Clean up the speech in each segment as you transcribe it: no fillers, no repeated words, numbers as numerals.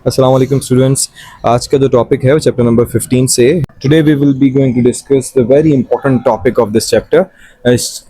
अस्सलाम वालेकुम स्टूडेंट्स। आज का जो टॉपिक है वो चैप्टर नंबर 15 से। Today we will be going to discuss the very important topic of this chapter.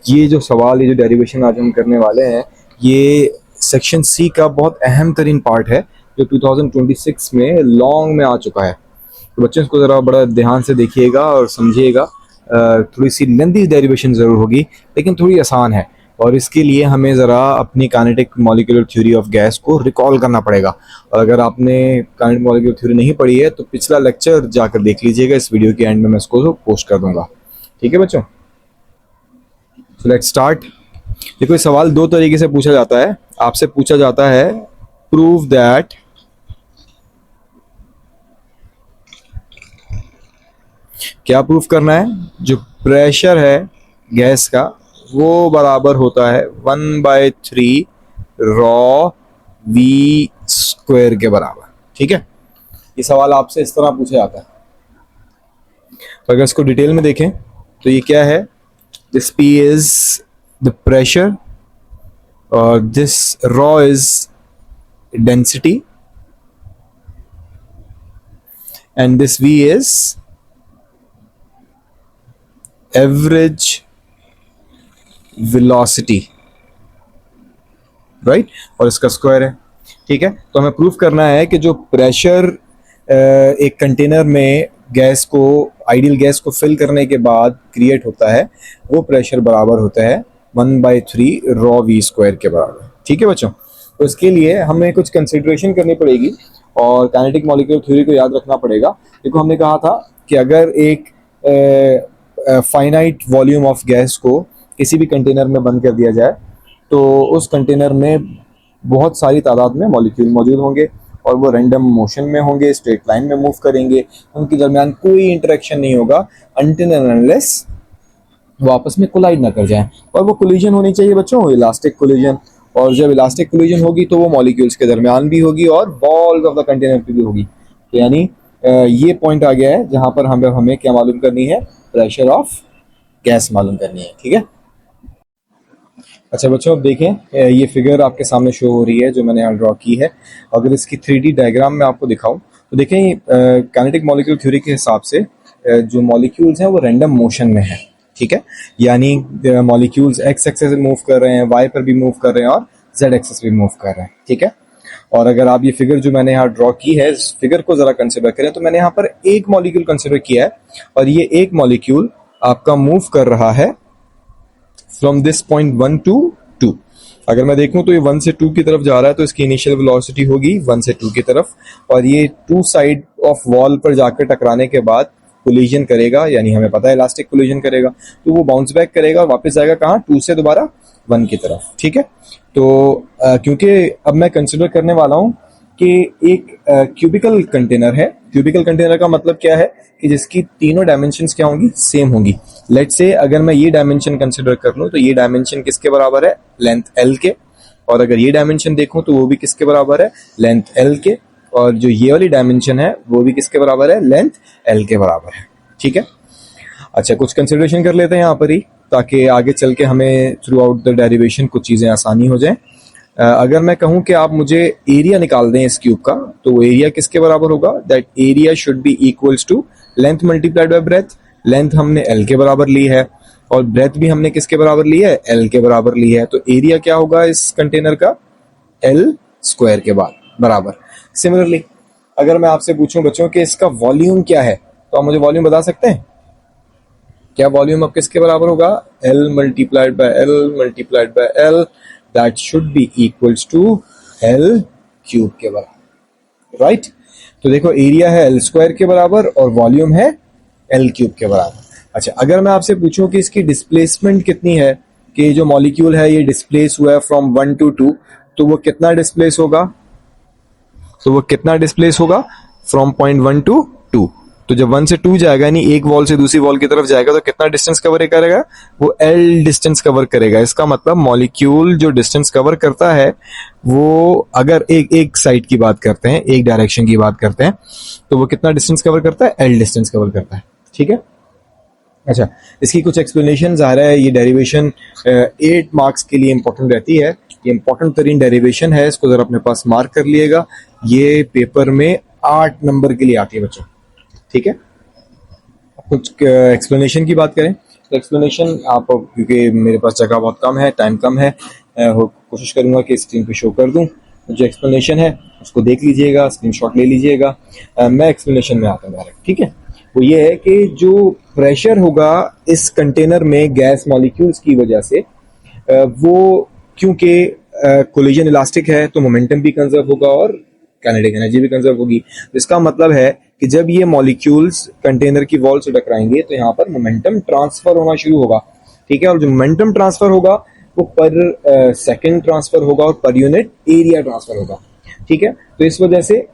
ये जो सवाल, ये जो डेरिवेशन आज हम करने वाले हैं, ये सेक्शन सी का बहुत अहम तरीन पार्ट है जो 2026 में लॉन्ग में आ चुका है। तो बच्चों इसको ज़रा बड़ा ध्यान से देखिएगा और समझिएगा। थोड़ी सी लेंथी डेरिवेशन ज़रूर होगी लेकिन थोड़ी आसान है, और इसके लिए हमें ज़रा अपनी kinetic molecular theory of gas को रिकॉल करना पड़ेगा। और अगर आपने काइनेटिक मॉलिक्यूलर थ्योरी नहीं पढ़ी है तो पिछला लेक्चर जाकर देख लीजिएगा, इस वीडियो के एंड में मैं इसको पोस्ट कर दूंगा। ठीक है बच्चों, सो लेट्स स्टार्ट। देखो, इस सवाल दो तरीके से पूछा जाता है। आपसे पूछा जाता है प्रूव दैट क्या प्रूफ करना है, जो प्रेशर है गैस का वो बराबर होता है 1/3 रॉ वी स्क्वायर के बराबर। ठीक है, ये सवाल आपसे इस तरह पूछा जाता है। तो अगर इसको डिटेल में देखें तो ये क्या है, this P is the pressure और this rho is density and this V is average velocity, right, और इसका स्क्वायर है। ठीक है, तो हमें प्रूफ करना है कि जो प्रेशर एक कंटेनर में गैस को, आइडियल गैस को फिल करने के बाद क्रिएट होता है, वो प्रेशर बराबर होता है 1/3 रॉ वी स्क्वायर के बराबर। ठीक है बच्चों, तो इसके लिए हमें कुछ कंसिडरेशन करनी पड़ेगी और काइनेटिक मॉलिक्यूलर थ्योरी को याद रखना पड़ेगा। देखो, हमने कहा था कि अगर एक फाइनाइट वॉल्यूम ऑफ गैस को किसी भी कंटेनर में बंद कर दिया जाए तो उस कंटेनर में बहुत सारी तादाद में मॉलिक्यूल मौजूद होंगे और वो रैंडम मोशन में होंगे, स्ट्रेट लाइन में मूव करेंगे, उनके दरमियान कोई इंटरेक्शन नहीं होगा अनटिल एंड अनलेस वो आपस में कोलाइड ना कर जाएं। और वो कोलिजन होनी चाहिए बच्चों, इलास्टिक कोलिजन, और जब इलास्टिक कोलिजन होगी तो वो मॉलिक्यूल्स के दरमियान भी होगी और वॉल्स ऑफ द कंटेनर पे भी होगी। तो यानी ये पॉइंट आ गया है जहाँ पर हमें क्या मालूम करनी है, प्रेशर ऑफ गैस मालूम करनी है। ठीक है, अच्छा बच्चों, अब देखें, ये फिगर आपके सामने शो हो रही है जो मैंने यहाँ ड्रॉ की है। अगर इसकी 3D डायग्राम में आपको दिखाऊं तो देखें, काइनेटिक मॉलिक्यूल थ्योरी के हिसाब से जो मॉलिक्यूल्स हैं वो रैंडम मोशन में है। ठीक है, यानी मॉलिक्यूल्स एक्स एक्सिस पे मूव कर रहे हैं, वाई पर भी मूव कर रहे हैं और जेड एक्सिस पे मूव कर रहे हैं। ठीक है, और अगर आप ये फिगर जो मैंने यहाँ ड्रॉ की है, इस फिगर को जरा कंसिडर करें तो मैंने यहाँ पर एक मॉलिक्यूल कंसिडर किया है और ये एक मॉलिक्यूल आपका मूव कर रहा है फ्रॉम दिस पॉइंट 1 to 2। अगर मैं देखूं तो ये 1 से 2 की तरफ जा रहा है तो इसकी इनिशियल वेलोसिटी होगी 1 से 2 की तरफ, और ये 2 साइड ऑफ वॉल पर जाकर टकराने के बाद कोलिजन करेगा, यानी हमें पता है इलास्टिक कोलिजन करेगा, तो वो बाउंस बैक करेगा और वापस जाएगा कहाँ, 2 से दोबारा 1 की तरफ। ठीक है, तो क्योंकि अब मैं कंसिडर करने वाला हूँ कि एक क्यूबिकल कंटेनर है। क्यूबिकल कंटेनर का मतलब क्या है कि जिसकी तीनों डायमेंशंस क्या होंगी, सेम होंगी। लेट्स से अगर मैं ये डायमेंशन कंसिडर कर लूं तो ये डायमेंशन किसके बराबर है, लेंथ L के, और अगर ये डायमेंशन देखूं तो वो भी किसके बराबर है, लेंथ L के, और जो ये वाली डायमेंशन है वो भी किसके बराबर है, लेंथ L के बराबर है। ठीक है, अच्छा, कुछ कंसिडरेशन कर लेते हैं यहाँ पर ही ताकि आगे चल के हमें थ्रू आउट द डेरिवेशन कुछ चीज़ें आसानी हो जाएं। अगर मैं कहूं कि आप मुझे एरिया निकाल दें इस क्यूब का, तो वो एरिया किसके बराबर होगा, that area should be equals to length multiplied by breadth. Length हमने L के बराबर ली है और ब्रेथ भी हमने किसके बराबर ली है, L के बराबर ली है, तो एरिया क्या होगा इस कंटेनर का, L स्क्वायर के बराबर। सिमिलरली अगर मैं आपसे पूछूं बच्चों कि इसका वॉल्यूम क्या है, तो आप मुझे वॉल्यूम बता सकते हैं? क्या वॉल्यूम अब किसके बराबर होगा, L multiplied by L, that should be equals to L cube के बराबर, राइट। तो देखो, एरिया है L स्क्वायर के बराबर और वॉल्यूम है L क्यूब के बराबर। अच्छा, अगर मैं आपसे पूछूं कि इसकी डिस्प्लेसमेंट कितनी है, कि जो मॉलिक्यूल है ये डिस्प्लेस हुआ है फ्रॉम 1 to 2, तो वो कितना डिस्प्लेस होगा, फ्रॉम पॉइंट 1 to 2। तो जब 1 से 2 जाएगा, यानी एक वॉल से दूसरी वॉल की तरफ जाएगा, तो कितना डिस्टेंस कवर करेगा, वो L डिस्टेंस कवर करेगा। इसका मतलब मॉलिक्यूल जो डिस्टेंस कवर करता है वो, अगर एक साइड की बात करते हैं, एक डायरेक्शन की बात करते हैं, तो वो कितना डिस्टेंस कवर करता है, L डिस्टेंस कवर करता है। ठीक है, अच्छा, इसकी कुछ एक्सप्लेनेशन आ रहा है। ये डेरिवेशन 8 मार्क्स के लिए इंपॉर्टेंट रहती है ये इंपॉर्टेंट तरीन डेरिवेशन है, इसको जरा अपने पास मार्क कर लिएगा। ये पेपर में 8 नंबर के लिए आती है बच्चों, ठीक है। कुछ एक्सप्लेनेशन की बात करें तो एक्सप्लेनेशन आप, क्योंकि मेरे पास जगह बहुत कम है, टाइम कम है, कोशिश करूंगा कि स्क्रीन पे शो कर दूं। जो एक्सप्लेनेशन है उसको देख लीजिएगा, स्क्रीनशॉट ले लीजिएगा। मैं एक्सप्लेनेशन में आता हूँ डायरेक्ट, ठीक है। वो ये है कि जो प्रेशर होगा इस कंटेनर में गैस मॉलिक्यूल्स की वजह से, वो क्योंकि कोलिजन इलास्टिक है तो मोमेंटम भी कंजर्व होगा और काइनेटिक एनर्जी भी कंजर्व होगी। इसका मतलब है कि जब ये मॉलिक्यूल्स कंटेनर की वॉल से टकराएंगे तो यहाँ पर मोमेंटम ट्रांसफर होना शुरू होगा, ठीक है। और जो मोमेंटम ट्रांसफर होगा वो पर सेकंड ट्रांसफर होगा और पर यूनिट एरिया ट्रांसफर होगा, ठीक है। तो इस वजह से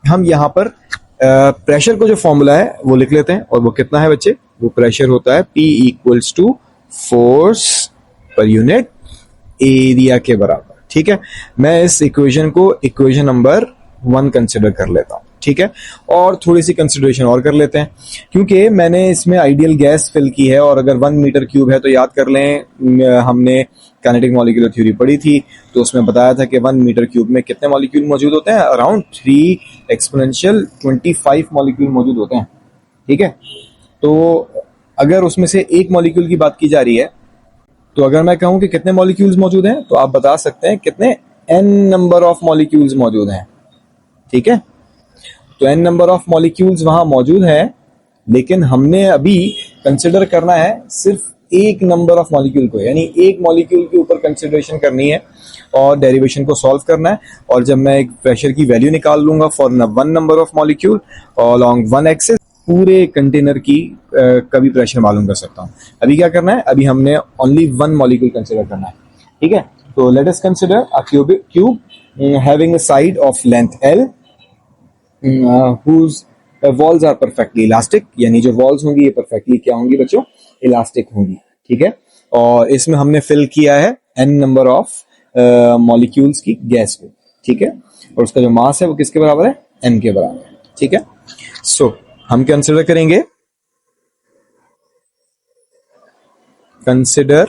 हम यहाँ पर प्रेशर को जो फॉर्मूला है वो लिख लेते हैं, और वो कितना है बच्चे, वो प्रेशर होता है P equals to force per unit area के बराबर, ठीक है। मैं इस इक्वेशन को इक्वेशन नंबर 1 कंसिडर कर लेता हूं, ठीक है। और थोड़ी सी कंसिडरेशन और कर लेते हैं, क्योंकि मैंने इसमें आइडियल गैस फिल की है, और अगर 1 मीटर क्यूब है तो याद कर लें हमने काइनेटिक मॉलिक्यूलर थ्योरी पढ़ी थी, तो उसमें बताया था कि 1 मीटर क्यूब में कितने मॉलिक्यूल मौजूद होते हैं, अराउंड 3 एक्सपोनेंशियल 25 मॉलिक्यूल मौजूद होते हैं, ठीक है। तो अगर उसमें से एक मॉलिक्यूल की बात की जा रही है, तो अगर मैं कहूं कि कितने मॉलिक्यूल्स मौजूद हैं, तो आप बता सकते हैं कितने n नंबर ऑफ मॉलिक्यूल्स मौजूद हैं, ठीक है। तो n नंबर ऑफ मॉलिक्यूल्स वहां मौजूद है, लेकिन हमने अभी कंसिडर करना है सिर्फ एक नंबर ऑफ मॉलिक्यूल को, यानी एक मॉलिक्यूल के ऊपर कंसिडरेशन करनी है और डेरिवेशन को सॉल्व करना है। और जब मैं एक प्रेशर की वैल्यू निकाल लूंगा for 1 number of molecule along 1 axis, पूरे कंटेनर की कभी प्रेशर मालूम कर सकता हूं। अभी क्या करना है, अभी हमने ओनली 1 मॉलिक्यूल कंसिडर करना है, ठीक है। तो let us consider a cube having a side of length L whose walls are perfectly elastic, यानी जो वॉल्स होंगी ये परफेक्टली क्या होंगी बच्चों, इलास्टिक होंगी, ठीक है। और इसमें हमने फिल किया है n नंबर ऑफ मॉलिक्यूल्स की गैस को, ठीक है। और उसका जो मास है वो किसके बराबर है, n के बराबर है, ठीक है। सो हम कंसिडर करेंगे, consider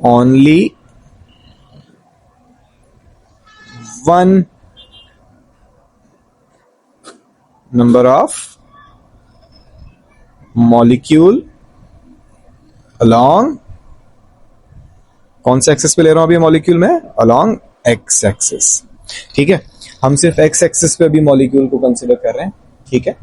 only 1 number of molecule along, कौन से एक्सिस पे ले रहा हूं अभी मॉलिक्यूल में, along x एक्सिस, ठीक है। हम सिर्फ x एक्सिस पे अभी मॉलिक्यूल को कंसिडर कर रहे हैं, ठीक है।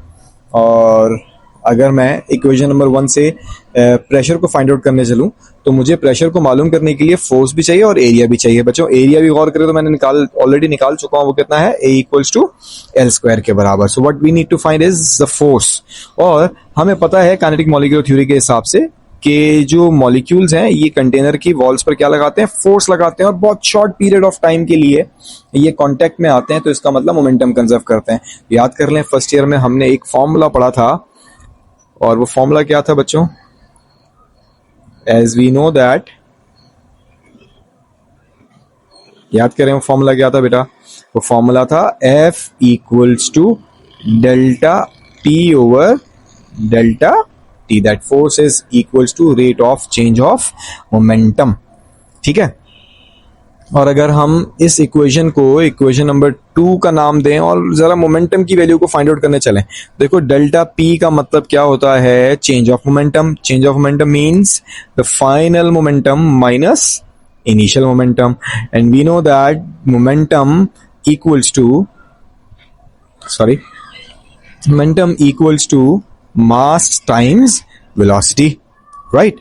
और अगर मैं इक्वेशन नंबर 1 से प्रेशर को फाइंड आउट करने चलूं, तो मुझे प्रेशर को मालूम करने के लिए फोर्स भी चाहिए और एरिया भी चाहिए बच्चों। एरिया भी गौर करें तो मैंने ऑलरेडी निकाल चुका हूं, वो कितना है, A equals to L square के बराबर। So what we need to find is the force. और हमें पता है काइनेटिक मॉलिक्यूलर थ्योरी के हिसाब से कि जो मॉलिक्यूल्स हैं ये कंटेनर की वॉल्स पर क्या लगाते हैं, फोर्स लगाते हैं, और बहुत शॉर्ट पीरियड ऑफ टाइम के लिए ये कांटेक्ट में आते हैं, तो इसका मतलब मोमेंटम कंजर्व करते हैं। याद कर लें फर्स्ट ईयर में हमने एक फॉर्मूला पढ़ा था, और वो फॉर्मूला क्या था बच्चों, एज वी नो दैट, याद करें वो फॉर्मूला क्या था बेटा, वो फॉर्मूला था F equals to delta P over delta T, that force is equals to rate of change of momentum, ठीक है। और अगर हम इस इक्वेशन को इक्वेशन नंबर 2 का नाम दें और जरा मोमेंटम की वैल्यू को फाइंड आउट करने चलें, देखो डेल्टा P का मतलब क्या होता है, change of momentum. Change of momentum means the final momentum minus initial momentum, and we know that momentum equals to mass times velocity, right.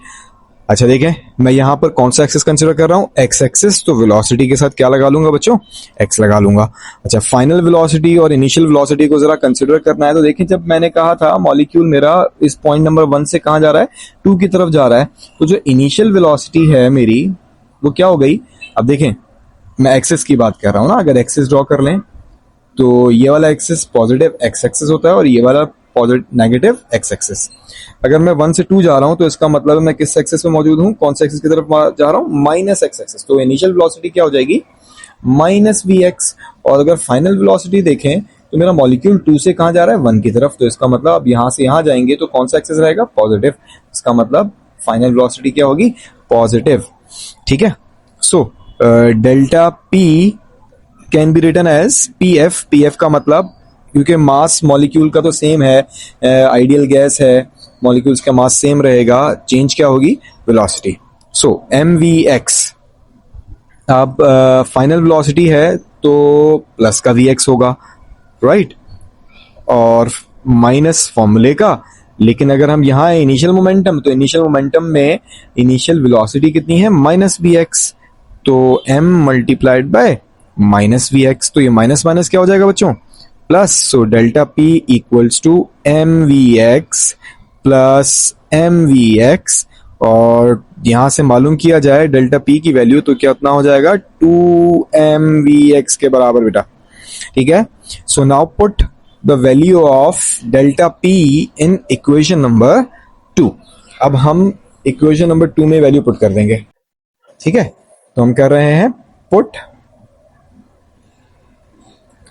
अच्छा देखें, मैं यहां पर कौन सा एक्सिस कंसीडर कर रहा हूं, एक्स एक्सिस, तो वेलोसिटी के साथ क्या लगा लूंगा बच्चों, एक्स लगा लूंगा। अच्छा, फाइनल वेलोसिटी और इनिशियल वेलोसिटी को जरा कंसीडर करना है, तो देखिए जब मैंने कहा था मॉलिक्यूल मेरा इस पॉइंट नंबर 1 से कहां जा रहा है, 2 की तरफ जा रहा है, तो जो इनिशियल वेलोसिटी है मेरी वो क्या हो गई। अब देखें मैं एक्सिस की बात कर रहा हूं ना, अगर एक्सिस ड्रॉ कर लें तो ये वाला एक्सिस पॉजिटिव एक्स एक्सिस होता है और ये वाला पॉजिटिव नेगेटिव एक्स एक्सिस। अगर मैं 1 से 2 जा रहा हूं तो इसका मतलब मैं किस एक्सिस में मौजूद हूं, कौन से एक्सिस की तरफ जा रहा हूं, माइनस एक्स एक्सिस। तो इनिशियल वेलोसिटी क्या हो जाएगी, माइनस वी एक्स। और अगर फाइनल वेलोसिटी देखें तो मेरा मॉलिक्यूल 2 से कहां जा रहा है, 1 की तरफ, तो इसका मतलब अब यहां से यहां जाएंगे तो कौन सा एक्सिस रहेगा, पॉजिटिव। इसका मतलब फाइनल वेलोसिटी क्या होगी, पॉजिटिव। ठीक है. So delta p can be written as pf. Pf का मतलब, क्योंकि मास मॉलिक्यूल का तो सेम है, आइडियल गैस है, मॉलिक्यूल्स का मास सेम रहेगा, चेंज क्या होगी, velocity. So m we x. अब फाइनल वेलोसिटी है तो प्लस का वी एक्स होगा, राइट, और माइनस फॉर्मूले का. लेकिन अगर हम यहाँ है इनिशियल मोमेंटम, तो इनिशियल मोमेंटम में इनिशियल वेलोसिटी कितनी है, माइनस वी एक्स. तो m multiplied by minus v x. तो ये माइनस माइनस क्या हो जाएगा बच्चों, plus. So delta p equals to M we x plus m we x. और यहां से मालूम किया जाए डेल्टा पी की वैल्यू, तो क्या उतना हो जाएगा, 2mvx के बराबर बेटा. ठीक है. So now put the value of delta p in equation number 2. अब हम इक्वेशन नंबर 2 में वैल्यू पुट कर देंगे. ठीक है. तो हम कर रहे हैं put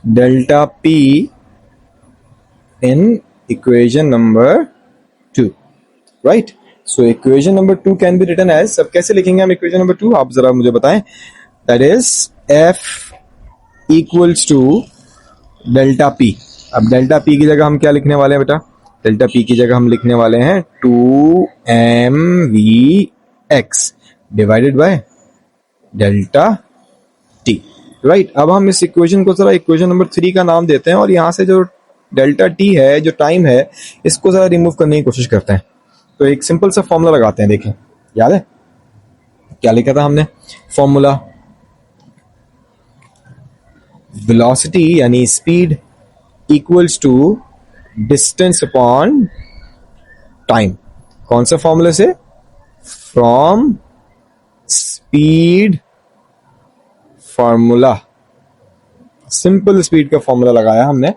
delta p in equation number 2, right. So equation number 2 can be written as, सब कैसे लिखेंगे हम इक्वेशन नंबर 2, आप जरा मुझे बताएं. That is f equals to delta p. अब डेल्टा पी की जगह हम क्या लिखने वाले हैं बेटा, डेल्टा पी की जगह हम लिखने वाले हैं 2mvx divided by delta T, right. अब हम इस इक्वेशन को जरा इक्वेशन नंबर 3 का नाम देते हैं, और यहां से जो डेल्टा टी है, जो टाइम है, इसको जरा रिमूव करने की कोशिश करते हैं. तो एक सिंपल सा फॉर्मूला लगाते हैं. देखें, याद है क्या लिखा था हमने, फॉर्मूला वेलोसिटी यानी speed equals to distance upon time. कौन सा फॉर्मूला से, from speed formula. Simple speed का फॉर्मूला लगाया हमने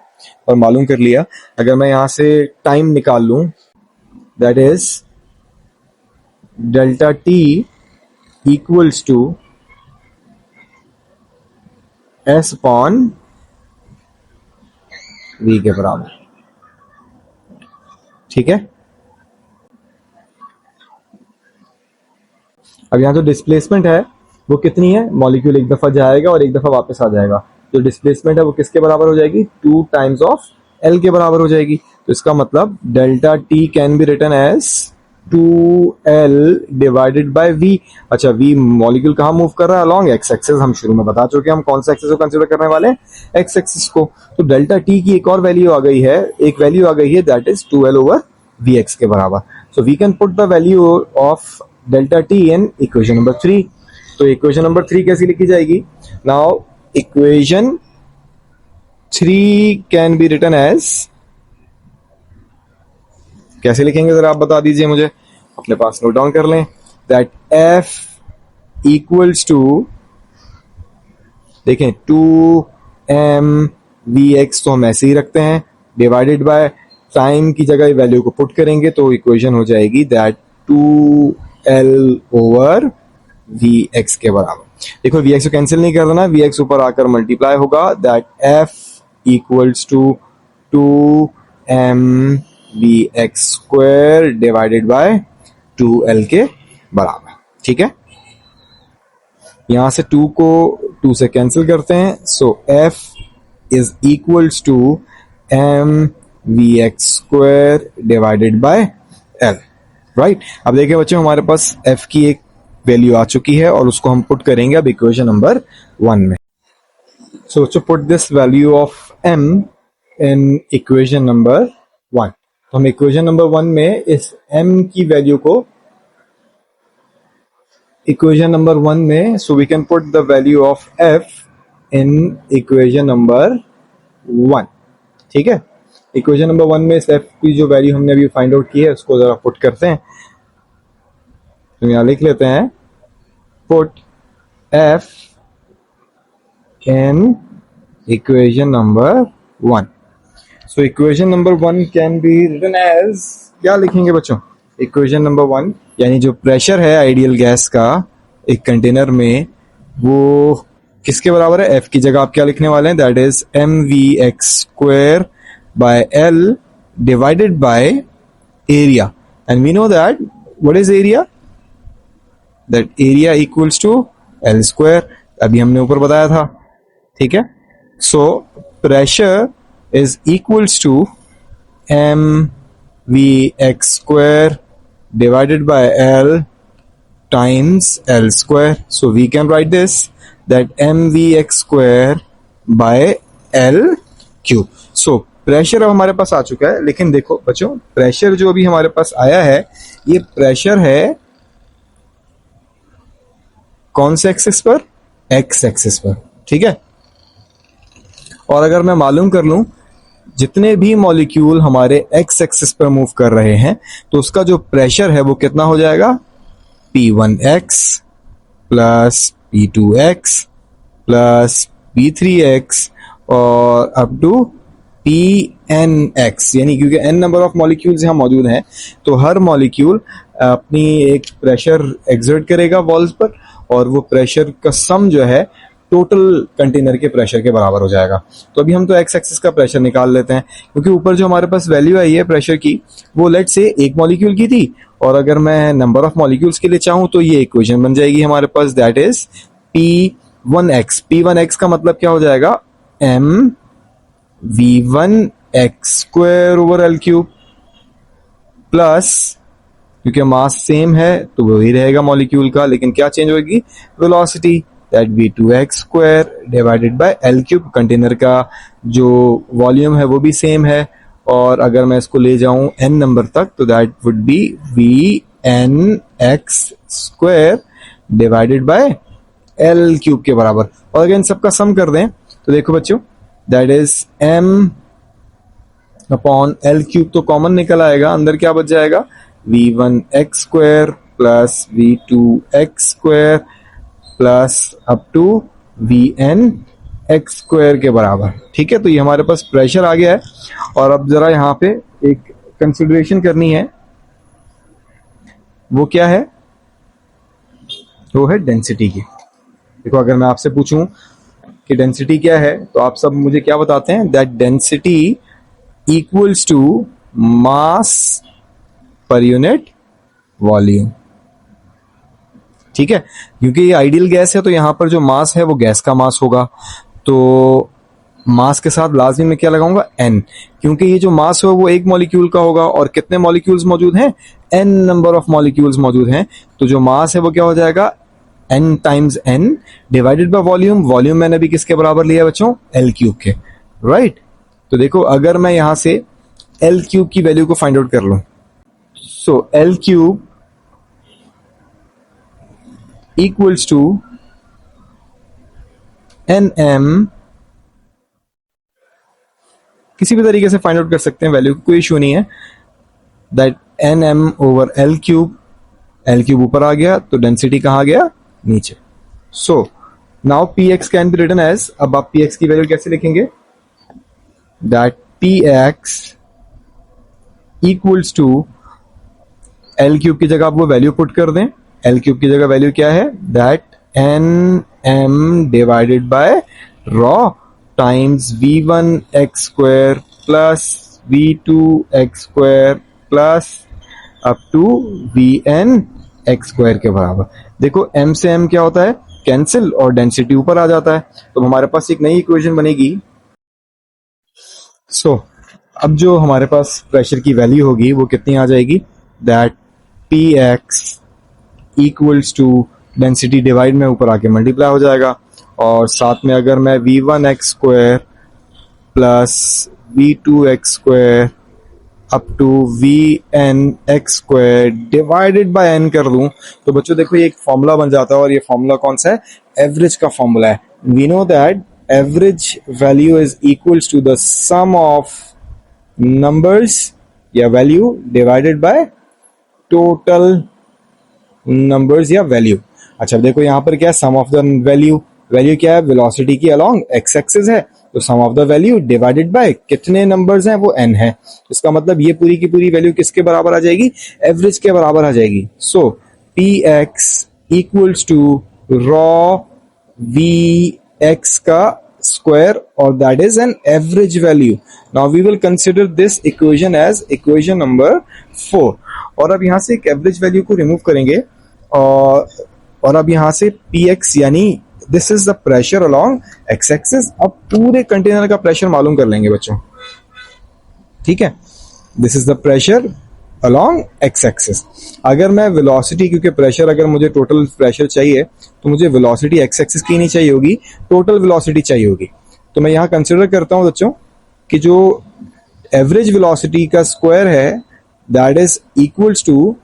और मालूम कर लिया. अगर मैं यहां से टाइम निकाल लूं, that is delta t equals to s upon v के बराबर. ठीक है. अब यहां जो डिस्प्लेसमेंट है वो कितनी है, मॉलिक्यूल एक दफा जाएगा और एक दफा वापस आ जाएगा. जो डिस्प्लेसमेंट है वो किसके बराबर हो जाएगी, 2 टाइम्स ऑफ एल के बराबर हो जाएगी. तो इसका मतलब delta t can be written as 2l divided by v. अच्छा, v मॉलिक्यूल कहाँ मूव कर रहा है, अलॉन्ग एक्स एक्सिस. हम शुरू में बता चुके हैं हम कौन सा एक्सिस को कंसीडर करने वाले हैं, एक्स एक्सिस को. तो डेल्टा टी की एक और वैल्यू आ गई है, एक वैल्यू आ गई है, that is 2l over vx के बराबर. So we can put the value of delta t in equation number 3. तो इक्वेशन नंबर 3 कैसी लिखी जाएगी, now equation 3 can be written as, कैसे लिखेंगे जरा आप बता दीजिए मुझे, अपने पास नोट डाउन कर लें. दैट f इक्वल्स टू, देखें 2mvx तो हम ऐसे ही रखते हैं, डिवाइडेड बाय टाइम की जगह वैल्यू को पुट करेंगे तो इक्वेशन हो जाएगी दैट 2l ओवर vx के बराबर. देखो vx को कैंसिल नहीं कर देना, vx ऊपर आकर मल्टीप्लाई होगा. That f equals to 2mvx square divided by 2l के बराबर. ठीक है. यहां से 2 को 2 से कैंसिल करते हैं. So f is equals to mvx square divided by l, right. अब देखिए बच्चों, हमारे पास f की एक वैल्यू आ चुकी है और उसको हम पुट करेंगे अब इक्वेशन नंबर 1 में. So to put this value of m in equation number 1, तो हम इक्वेशन नंबर 1 में इस m की वैल्यू को इक्वेशन नंबर 1 में, so we can put the value of f in equation number 1. ठीक है. इक्वेशन नंबर 1 में इस f की जो वैल्यू हमने अभी फाइंड आउट की है उसको जरा पुट करते हैं. तो यहां लिख लेते हैं put f in equation number 1. So equation number 1 can be written as, क्या लिखेंगे बच्चों, इक्वेशन नंबर 1 यानी जो प्रेशर है आइडियल गैस का एक कंटेनर में, वो किसके बराबर है, f की जगह आप क्या लिखने वाले हैं, that is mvx square by l divided by area. And we know that what is area, that area equals to L square, अभी हमने ऊपर बताया था, ठीक है। So pressure is equals to M we X square divided by L times L square. So we can write this that mvx square by L cube. So pressure अब हमारे पास आ चुका है, लेकिन देखो बच्चों प्रेशर जो अभी हमारे पास आया है ये प्रेशर है कौन से एक्सिस पर, एक्स एक्सिस पर, ठीक है। और अगर मैं मालूम कर लूं जितने भी मॉलिक्यूल हमारे एक्स एक्सिस पर मूव कर रहे हैं तो उसका जो प्रेशर है वो कितना हो जाएगा, P1x plus P2x plus P3x और अप टू Pnx, यानी क्योंकि n नंबर ऑफ मॉलिक्यूल्स यहाँ मौजूद हैं तो हर मॉलिक्यूल अपनी एक प्रेशर एक्सर्ट करेगा वॉल्स पर और वो प्रेशर का सम जो है टोटल कंटेनर के प्रेशर के बराबर हो जाएगा। तो अभी हम तो एक्स एक्सिस का प्रेशर निकाल लेते हैं क्योंकि ऊपर जो हमारे पास वैल्यू आई है प्रेशर की वो लेट से एक मॉलिक्यूल की थी और अगर मैं नंबर ऑफ मॉलिक्यूल्स के लिए चाहूं तो ये इक्वेशन बन जाएगी हमारे पास, दैट इज P1x। P1x का मतलब क्या हो जाएगा, m v1x square over L cube plus, क्योंकि मास सेम है तो वही रहेगा मॉलिक्यूल का, लेकिन क्या चेंज होगी, velocity, that v2x square divided by L cube. Container का जो वॉल्यूम है वो भी सेम है और अगर मैं इसको ले जाऊं n नंबर तक तो that would B vnx square divided by L cube के बराबर। और अगर इन सबका सम कर दें तो देखो बच्चों that is m upon L cube, तो कॉमन निकल आएगा, अंदर क्या बच जाएगा, v1x square plus v2x square plus up to Vn x square के बराबर, ठीक है। तो ये हमारे पास प्रेशर आ गया है और अब जरा यहाँ पे एक कंसिडरेशन करनी है, वो क्या है, वो है डेंसिटी की। देखो अगर मैं आपसे पूछूं कि डेंसिटी क्या है तो आप सब मुझे क्या बताते हैं, that density equals to mass per unit volume, ठीक है। क्योंकि ये आइडियल गैस है तो यहां पर जो मास है वो गैस का मास होगा, तो मास के साथ लाजमी में क्या लगाऊंगा, n, क्योंकि ये जो मास है वो एक मॉलिक्यूल का होगा और कितने मॉलिक्यूल्स मौजूद हैं, n नंबर ऑफ मॉलिक्यूल्स मौजूद हैं, तो जो मास है वो क्या हो जाएगा, n times n divided by volume. Volume मैंने अभी किसके बराबर लिया बच्चों, l क्यूब के, राइट। तो देखो अगर मैं यहां से l क्यूब की वैल्यू को फाइंड आउट कर लूं, सो l cube equals to nm, किसी भी तरीके से फाइंड आउट कर सकते हैं वैल्यू, कोई इशू नहीं है, that nm over L cube ऊपर आ गया तो डेंसिटी कहाँ गया, नीचे। So now px can be written as, अब आप px की वैल्यू कैसे लिखेंगे, that px equals to L cube की जगह आप वो वैल्यू पुट कर दें, एल क्यूब की जगह वैल्यू क्या है, that N M divided by rho times v1x square plus v2x square plus up to vnx square के बराबर। देखो m से m क्या होता है, कैंसिल, और डेंसिटी ऊपर आ जाता है, तो हमारे पास एक नई इक्वेशन बनेगी। सो अब जो हमारे पास प्रेशर की वैल्यू होगी वो कितनी आ जाएगी, that px equals to density divide में ऊपर आके मल्टीप्लाई हो जाएगा और साथ में अगर मैं v1x square plus v2x square up to vnx square divided by n कर दूं तो बच्चों देखो ये एक फॉर्मूला बन जाता है और ये फॉर्मूला कौन सा है, एवरेज का फॉर्मूला है। We know that average value is equals to the sum of numbers या value divided by total numbers या वैल्यू। अच्छा देखो यहाँ पर क्या है, sum of the value, value क्या है, वेलोसिटी की अलोंग एक्स एक्सिस है, तो sum of the value divided by कितने नंबर्स हैं वो n है, इसका मतलब ये पूरी की पूरी वैल्यू किसके बराबर आ जाएगी, एवरेज के बराबर आ जाएगी। So px equals to rho vx का स्क्वायर और that is an average value. Now we will consider this equation as equation number 4 और अब यहां से एक एवरेज वैल्यू को रिमूव करेंगे और और अब यहाँ से px यानी this is the pressure along x axis. अब पूरे कंटेनर का प्रेशर मालूम कर लेंगे बच्चों, ठीक है। This is the pressure along x axis. अगर मैं वेलोसिटी, क्योंकि प्रेशर अगर मुझे टोटल प्रेशर चाहिए तो मुझे वेलोसिटी x एक्सिस की नहीं चाहिए होगी, टोटल वेलोसिटी चाहिए होगी। तो मैं यहाँ कंसिडर करता हूँ बच्चों कि जो एवरेज वेलोसिटी का स्क्वायर है that is equals to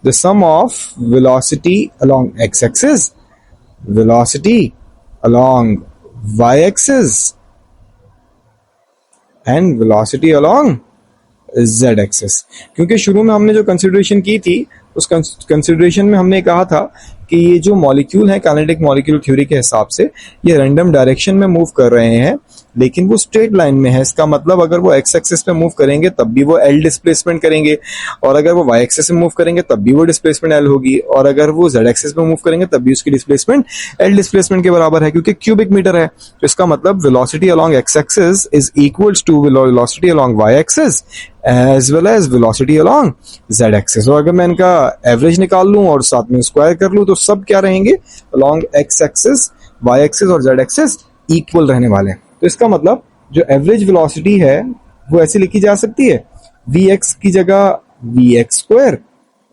the sum of velocity along x axis, velocity along y axis and velocity along z axis. क्योंकि शुरू में हमने जो कंसिडरेशन की थी उस कंसिडरेशन में हमने कहा था कि ये जो मॉलिक्यूल है काइनेटिक मॉलिक्यूल थ्योरी के हिसाब से ये रैंडम डायरेक्शन में मूव कर रहे हैं, लेकिन वो स्ट्रेट लाइन में है। इसका मतलब अगर वो x एक्सिस पे मूव करेंगे तब भी वो l डिस्प्लेसमेंट करेंगे, और अगर वो y एक्सिस पे मूव करेंगे तब भी वो डिस्प्लेसमेंट l होगी, और अगर वो z एक्सिस पे मूव करेंगे तब भी उसकी डिस्प्लेसमेंट l डिस्प्लेसमेंट के बराबर है, क्योंकि क्यूबिक मीटर है। तो इसका मतलब velocity along x axis is equals to velocity along y axis as well as velocity along z axis. और अगर मैं इनका एवरेज निकाल लूं और साथ में स्क्वायर कर लूं तो सब क्या रहेंगे, along x axis, y axis और z एक्सिस इक्वल रहने वाले हैं। तो इसका मतलब जो एवरेज वेलोसिटी है वो ऐसे लिखी जा सकती है, vx की जगह vx स्क्वायर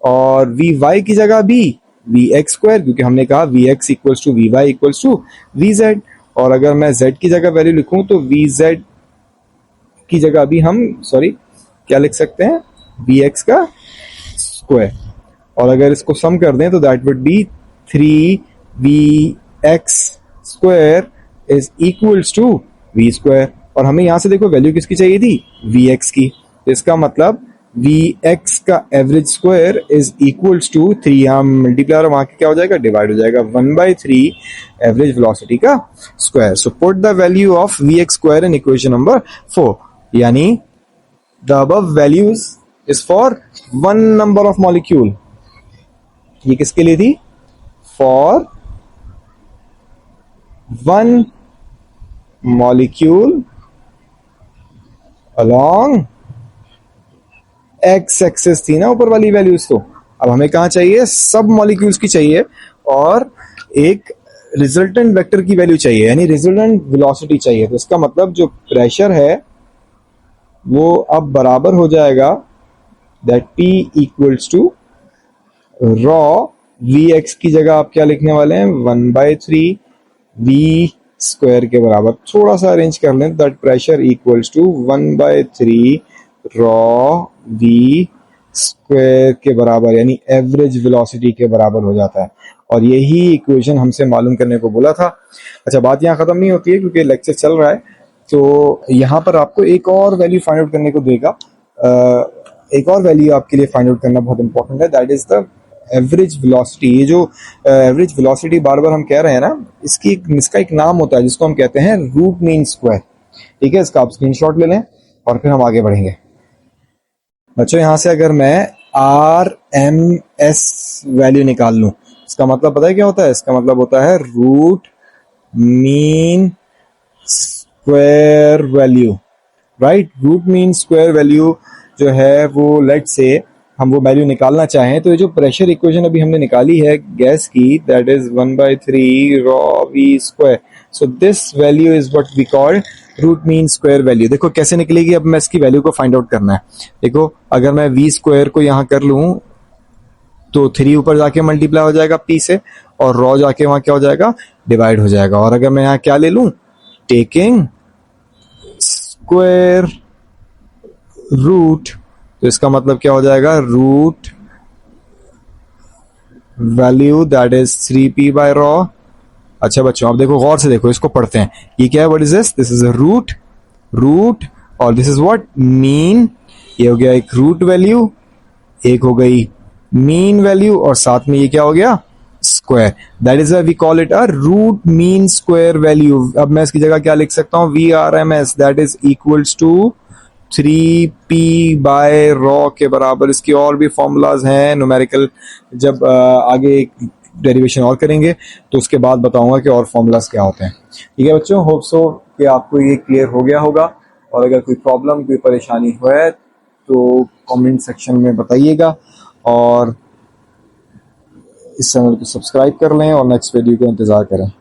और vy की जगह भी vx स्क्वायर, क्योंकि हमने कहा vx equals to vy equals to vz। और अगर मैं z की जगह वैल्यू लिखूं तो vz की जगह भी हम क्या लिख सकते हैं, vx का स्क्वायर। और अगर इसको सम कर दें तो that would be 3vx square is equals to v square. और हमें यहां से देखो वैल्यू किसकी चाहिए थी, vx की। तो इसका मतलब vx का average square is equals to 3, यहाँ मल्टीप्लाई वहां क्या हो जाएगा, डिवाइड हो जाएगा, 1/3 एवरेज वेलोसिटी का square. So put the value of vx square in equation number 4, यानी the above values is for one number of molecule। ये किसके लिए थी, for one molecule along x axis थी ना ऊपर वाली वैल्यूज। तो अब हमें कहाँ चाहिए, सब मॉलिक्यूल्स की चाहिए और एक रिजल्टेंट वेक्टर की वैल्यू चाहिए, यानी रिजल्टेंट वेलोसिटी चाहिए। तो इसका मतलब जो प्रेशर है वो अब बराबर हो जाएगा that P equals to rho Vx की जगह आप क्या लिखने वाले हैं, 1/3 V स्क्वायर के बराबर। थोड़ा सा अरेंज कर लें, that pressure equals to 1/3 rho V square के बराबर, यानी एवरेज वेलोसिटी के बराबर हो जाता है। और यही इक्वेशन हमसे मालूम करने को बोला था। अच्छा, बात यहाँ खत्म नहीं होती है क्योंकि लेक्चर चल रहा है, तो यहाँ पर आपको एक और वैल्यू फाइंड आउट करने को देगा। एक और वैल्यू आपके लिए फाइंड आउट करना बहुत इंपॉर्टेंट है, that is the average velocity. ये जो एवरेज वेलोसिटी बार बार हम कह रहे हैं ना, इसका एक नाम होता है जिसको हम कहते हैं रूट मीन स्क्वायर। ठीक है, इसका आप स्क्रीनशॉट ले लें और फिर हम आगे बढ़ेंगे। बच्चों, यहाँ से अगर मैं RMS वैल्यू निकाल लूं, इसका मतलब पता है क्या होता है, इसका मतलब होता है root mean square value, right. Root mean square value जो है वो लेट से हम वो वैल्यू निकालना चाहें तो ये जो प्रेशर इक्वेशन अभी हमने निकाली है गैस की, that is 1/3 rho V square. So this value is what we call root mean square value. देखो कैसे निकलेगी, अब मैं इसकी वैल्यू को फाइंड आउट करना है। देखो, अगर मैं V स्क्वायर को यहाँ कर लूं तो 3 ऊपर जाके मल्टीप्लाई हो जाएगा P से, और रॉ जाके वहां क्या हो जाएगा, डिवाइड हो जाएगा। और अगर मैं यहाँ क्या ले लूं, टेकिंग स्क्वायर रूट, तो इसका मतलब क्या हो जाएगा, root value that is 3p by rho. अच्छा बच्चों, अब देखो गौर से देखो, इसको पढ़ते हैं। ये क्या है, what is this, this is a root, और दिस इज व्हाट, मीन। ये हो गया एक रूट वैल्यू, एक हो गई मीन वैल्यू, और साथ में ये क्या हो गया, square. That is we call it a root mean square value. अब मैं इसकी जगह क्या लिख सकता हूँ, VRMS that is equals to 3p by rho के बराबर। इसकी और भी फॉर्मूलाज हैं न्यूमेरिकल, जब आगे डेरिवेशन और करेंगे तो उसके बाद बताऊंगा कि और फॉर्मूलाज क्या होते हैं। ठीक है बच्चों, होप सो कि आपको ये क्लियर हो गया होगा, और अगर कोई प्रॉब्लम, कोई परेशानी है तो कमेंट सेक्शन में बताइएगा। और इस चैनल को सब्सक्राइब कर लें और नेक्स्ट वीडियो का इंतज़ार करें।